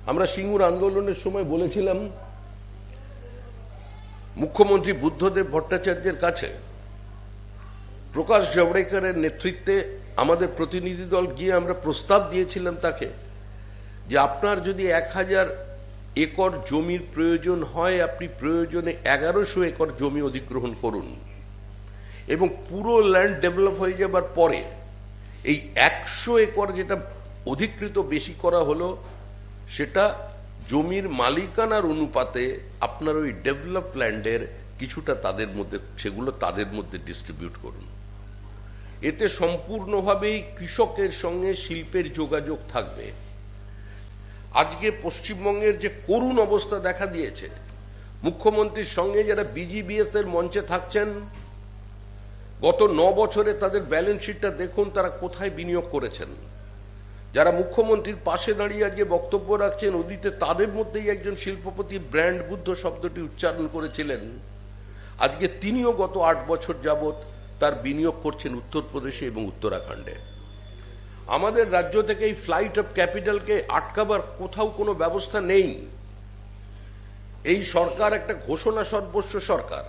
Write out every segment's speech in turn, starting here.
আমরা সিঙ্গুর আন্দোলনের সময় বলেছিলাম মুখ্যমন্ত্রী বুদ্ধদেব ভট্টাচার্যের কাছে প্রকাশ জাভড়েকরের নেতৃত্বে আমাদের প্রতিনিধি দল গিয়ে আমরা প্রস্তাব দিয়েছিলাম তাকে যে আপনার যদি 1000 একর জমির প্রয়োজন হয় আপনি প্রয়োজনে 1100 একর জমি অধিগ্রহণ করুন এবং পুরো ল্যান্ড ডেভেলপ হয়ে যাবার পরে এই 100 একর যেটা অধিকৃত বেশি করা হলো সেটা জমির মালিকানার অনুপাতে আপনার ওই ডেভেলপ ল্যান্ডের কিছুটা তাদের মধ্যে সেগুলো তাদের মধ্যে ডিস্ট্রিবিউট করুন। এতে সম্পূর্ণভাবেই কৃষকের সঙ্গে শিল্পের যোগাযোগ থাকবে। আজকে পশ্চিমবঙ্গের যে করুণ অবস্থা দেখা দিয়েছে, মুখ্যমন্ত্রীর সঙ্গে যারা বিজিবিএস এর মঞ্চে থাকছেন, গত 9 বছরে তাদের ব্যালেন্স শিটটা দেখুন, তারা কোথায় বিনিয়োগ করেছেন। যারা মুখ্যমন্ত্রীর পাশে দাঁড়িয়ে আজকে বক্তব্য রাখছেন, অতীতে তাদের মধ্যেই একজন শিল্পপতি ব্র্যান্ড বুদ্ধ শব্দটি উচ্চারণ করেছিলেন, আজকে তিনিও গত 8 বছর যাবৎ তার বিনিয়োগ করছেন উত্তরপ্রদেশে এবং উত্তরাখণ্ডে। আমাদের রাজ্য থেকে এই ফ্লাইট অফ ক্যাপিটালকে আটকাবার কোথাও কোনো ব্যবস্থা নেই। এই সরকার একটা ঘোষণা সর্বস্ব সরকার,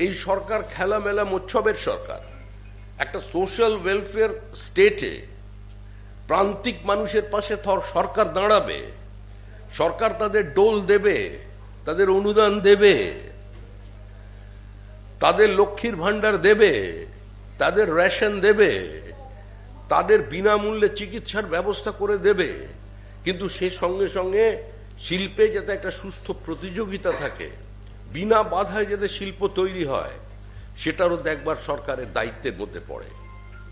এই সরকার খেলা মেলা মোচ্ছবের সরকার। একটা সোশ্যাল ওয়েলফেয়ার স্টেটে প্রান্তিক মানুষের পাশে সরকার দাঁড়াবে, সরকার তাদের ডোল দেবে, তাদের অনুদান দেবে, তাদের লক্ষ্মীর ভান্ডার দেবে, তাদের রেশন দেবে, তাদের বিনামূল্যে চিকিৎসার ব্যবস্থা করে দেবে। কিন্তু সে সঙ্গে সঙ্গে শিল্পে যাতে একটা সুস্থ প্রতিযোগিতা থাকে, বিনা বাধায় যাতে শিল্প তৈরি হয়, সেটারও দেখবার সরকারের দায়িত্বের মধ্যে পড়ে।